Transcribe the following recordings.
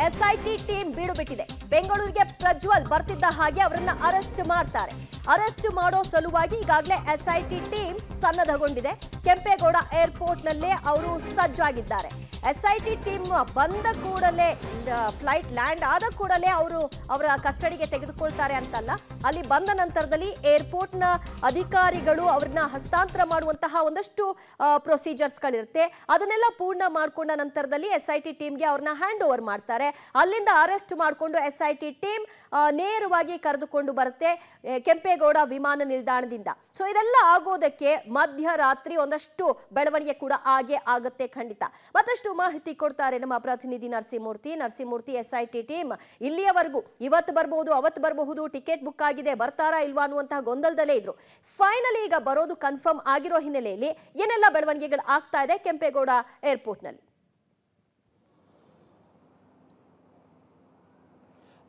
SIT team ಬೀಡು ಬಿಟ್ಟಿದೆ. ಬೆಂಗಳೂರಿಗೆ ಪ್ರಜ್ವಲ್ ಬರ್ತಿದ್ದ ಹಾಗೆ ಅವರನ್ನ ಅರೆಸ್ಟ್ ಮಾಡ್ತಾರೆ. ಅರೆಸ್ಟ್ ಮಾಡೋ ಸಲುವಾಗಿ ಈಗಾಗಲೇ ಎಸ್ಐಟಿ ಟೀಮ್ ಸನ್ನದ್ಧಗೊಂಡಿದೆ. ಕೆಂಪೇಗೌಡ ಏರ್ಪೋರ್ಟ್ ನಲ್ಲೇ ಅವರು ಸಜ್ಜಾಗಿದ್ದಾರೆ. ಎಸ್ಐಟಿ ಟೀಮ್ ಬಂದ ಕೂಡಲೇ ಫ್ಲೈಟ್ ಲ್ಯಾಂಡ್ ಆದ ಕೂಡಲೇ ಅವರ ಕಸ್ಟಡಿಗೆ ತೆಗೆದುಕೊಳ್ತಾರೆ ಅಂತಲ್ಲ, ಅಲ್ಲಿ ಬಂದ ನಂತರದಲ್ಲಿ ಏರ್ಪೋರ್ಟ್ನ ಅಧಿಕಾರಿಗಳು ಅವ್ರನ್ನ ಹಸ್ತಾಂತರ ಮಾಡುವಂತಹ ಒಂದಷ್ಟು ಪ್ರೊಸೀಜರ್ಸ್ಗಳಿರುತ್ತೆ. ಅದನ್ನೆಲ್ಲ ಪೂರ್ಣ ಮಾಡಿಕೊಂಡ ನಂತರದಲ್ಲಿ ಎಸ್ಐಟಿ ಟೀಮ್ಗೆ ಅವ್ರನ್ನ ಹ್ಯಾಂಡ್ ಓವರ್ ಮಾಡ್ತಾರೆ. ಅಲ್ಲಿಂದ ಅರೆಸ್ಟ್ ಮಾಡಿಕೊಂಡು ಎಸ್ಐಟಿ ಟೀಮ್ ನೇರವಾಗಿ ಕರೆದುಕೊಂಡು ಬರುತ್ತೆ ಕೆಂಪೇಗೌಡ ವಿಮಾನ ನಿಲ್ದಾಣದಿಂದ. ಸೊ ಇದೆಲ್ಲ ಆಗೋದಕ್ಕೆ ಮಧ್ಯರಾತ್ರಿ ಒಂದಷ್ಟು ಬೆಳವಣಿಗೆ ಕೂಡ ಆಗುತ್ತೆ ಖಂಡಿತ. ಮತ್ತಷ್ಟು ಮಾಹಿತಿ ಕೊಡ್ತಾರೆ ನಮ್ಮ ಪ್ರತಿನಿಧಿ ನರಸಿಂಹಮೂರ್ತಿ. ಎಸ್ಐಟಿ ಟೀಮ್ ಇಲ್ಲಿಯವರೆಗೂ ಇವತ್ತು ಬರಬಹುದು, ಅವತ್ತು ಬರಬಹುದು, ಟಿಕೆಟ್ ಬುಕ್ ಆಗಿದೆ, ಬರ್ತಾರಾ ಇಲ್ವಾ ಅನ್ನುವಂತಹ ಗೊಂದಲದಲ್ಲೇ ಇದ್ರು. ಫೈನಲಿ ಈಗ ಬರೋದು ಕನ್ಫರ್ಮ್ ಆಗಿರೋ ಹಿನ್ನೆಲೆಯಲ್ಲಿ ಏನೆಲ್ಲ ಬೆಳವಣಿಗೆಗಳು ಆಗ್ತಾ ಇದೆ ಕೆಂಪೇಗೌಡ ಏರ್ಪೋರ್ಟ್ ನಲ್ಲಿ?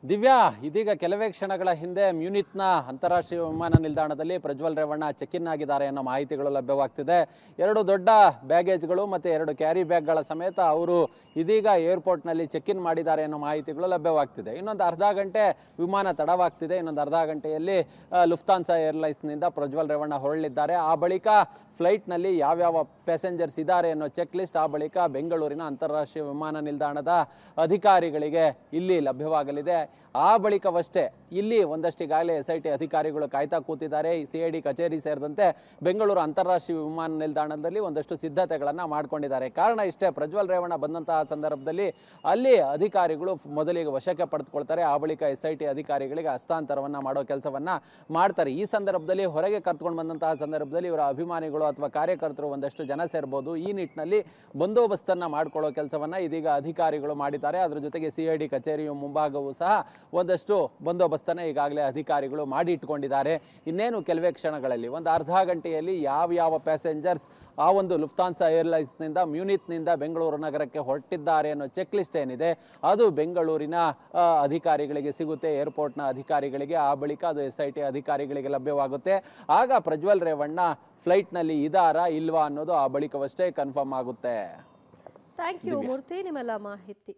ದಿವ್ಯಾ, ಇದೀಗ ಕೆಲವೇ ಕ್ಷಣಗಳ ಹಿಂದೆ ಮ್ಯೂನಿಚ್ನ ಅಂತಾರಾಷ್ಟ್ರೀಯ ವಿಮಾನ ನಿಲ್ದಾಣದಲ್ಲಿ ಪ್ರಜ್ವಲ್ ರೇವಣ್ಣ ಚೆಕ್ ಇನ್ ಆಗಿದ್ದಾರೆ ಅನ್ನೋ ಮಾಹಿತಿಗಳು ಲಭ್ಯವಾಗ್ತಿದೆ. 2 ದೊಡ್ಡ ಬ್ಯಾಗೇಜ್ಗಳು ಮತ್ತು 2 ಕ್ಯಾರಿ ಬ್ಯಾಗ್ಗಳ ಸಮೇತ ಅವರು ಇದೀಗ ಏರ್ಪೋರ್ಟ್ನಲ್ಲಿ ಚೆಕ್ ಇನ್ ಮಾಡಿದ್ದಾರೆ ಅನ್ನೋ ಮಾಹಿತಿಗಳು ಲಭ್ಯವಾಗ್ತಿದೆ. ಇನ್ನೊಂದು ಅರ್ಧ ಗಂಟೆ ವಿಮಾನ ತಡವಾಗ್ತಿದೆ. ಇನ್ನೊಂದು ಅರ್ಧ ಗಂಟೆಯಲ್ಲಿ ಲುಫ್ತಾನ್ಸಾ ಏರ್ಲೈನ್ಸ್ನಿಂದ ಪ್ರಜ್ವಲ್ ರೇವಣ್ಣ ಹೊರಳಿದ್ದಾರೆ. ಆ ಬಳಿಕ ಫ್ಲೈಟ್ನಲ್ಲಿ ಯಾವ್ಯಾವ ಪ್ಯಾಸೆಂಜರ್ಸ್ ಇದ್ದಾರೆ ಅನ್ನೋ ಚೆಕ್ ಲಿಸ್ಟ್ ಆ ಬಳಿಕ ಬೆಂಗಳೂರಿನ ಅಂತಾರಾಷ್ಟ್ರೀಯ ವಿಮಾನ ನಿಲ್ದಾಣದ ಅಧಿಕಾರಿಗಳಿಗೆ ಇಲ್ಲಿ ಲಭ್ಯವಾಗಲಿದೆ. ಆ ಬಳಿಕವಷ್ಟೇ ಇಲ್ಲಿ ಒಂದಷ್ಟಿಗಾಗಲೇ ಎಸ್ಐಟಿ ಅಧಿಕಾರಿಗಳು ಕಾಯ್ತಾ ಕೂತಿದ್ದಾರೆ. CID ಕಚೇರಿ ಸೇರಿದಂತೆ ಬೆಂಗಳೂರು ಅಂತಾರಾಷ್ಟ್ರೀಯ ವಿಮಾನ ನಿಲ್ದಾಣದಲ್ಲಿ ಒಂದಷ್ಟು ಸಿದ್ಧತೆಗಳನ್ನು ಮಾಡ್ಕೊಂಡಿದ್ದಾರೆ. ಕಾರಣ ಇಷ್ಟೇ, ಪ್ರಜ್ವಲ್ ರೇವಣ್ಣ ಬಂದಂತಹ ಸಂದರ್ಭದಲ್ಲಿ ಅಲ್ಲಿ ಅಧಿಕಾರಿಗಳು ಮೊದಲಿಗೆ ವಶಕ್ಕೆ ಪಡೆದುಕೊಳ್ತಾರೆ. ಆ ಬಳಿಕ ಎಸ್ಐಟಿ ಅಧಿಕಾರಿಗಳಿಗೆ ಹಸ್ತಾಂತರವನ್ನು ಮಾಡೋ ಕೆಲಸವನ್ನು ಮಾಡ್ತಾರೆ. ಈ ಸಂದರ್ಭದಲ್ಲಿ ಹೊರಗೆ ಕರ್ಕೊಂಡು ಬಂದಂತಹ ಸಂದರ್ಭದಲ್ಲಿ ಇವರ ಅಭಿಮಾನಿಗಳು ಅಥವಾ ಕಾರ್ಯಕರ್ತರು ಒಂದಷ್ಟು ಜನ ಸೇರ್ಬೋದು. ಈ ನಿಟ್ಟಿನಲ್ಲಿ ಬಂದೋಬಸ್ತನ್ನು ಮಾಡಿಕೊಳ್ಳೋ ಕೆಲಸವನ್ನು ಇದೀಗ ಅಧಿಕಾರಿಗಳು ಮಾಡಿದ್ದಾರೆ. ಅದರ ಜೊತೆಗೆ CID ಕಚೇರಿಯ ಮುಂಭಾಗವೂ ಸಹ ಒಂದಷ್ಟು ಬಂದೋಬಸ್ತನ್ನು ಈಗಾಗಲೇ ಅಧಿಕಾರಿಗಳು ಮಾಡಿ ಇಟ್ಕೊಂಡಿದ್ದಾರೆ. ಇನ್ನೇನು ಕೆಲವೇ ಕ್ಷಣಗಳಲ್ಲಿ, ಒಂದು ಅರ್ಧ ಗಂಟೆಯಲ್ಲಿ ಯಾವ ಪ್ಯಾಸೆಂಜರ್ಸ್ ಆ ಒಂದು ಲುಫ್ತಾನ್ಸಾ ಏರ್ಲೈನ್ಸ್ನಿಂದ ಮ್ಯೂನಿಚ್ನಿಂದ ಬೆಂಗಳೂರು ನಗರಕ್ಕೆ ಹೊರಟಿದ್ದಾರೆ ಅನ್ನೋ ಚೆಕ್ ಲಿಸ್ಟ್ ಏನಿದೆ ಅದು ಬೆಂಗಳೂರಿನ ಅಧಿಕಾರಿಗಳಿಗೆ ಸಿಗುತ್ತೆ, ಏರ್ಪೋರ್ಟ್ನ ಅಧಿಕಾರಿಗಳಿಗೆ. ಆ ಬಳಿಕ ಅದು SIT ಅಧಿಕಾರಿಗಳಿಗೆ ಲಭ್ಯವಾಗುತ್ತೆ. ಆಗ ಪ್ರಜ್ವಲ್ ರೇವಣ್ಣ ಫ್ಲೈಟ್ನಲ್ಲಿ ಇದ್ದಾರಾ ಇಲ್ವಾ ಅನ್ನೋದು ಆ ಬಳಿಕವಷ್ಟೇ ಕನ್ಫರ್ಮ್ ಆಗುತ್ತೆ. ಥ್ಯಾಂಕ್ ಯು ಮೂರ್ತಿ, ನಿಮ್ಮೆಲ್ಲ ಮಾಹಿತಿ.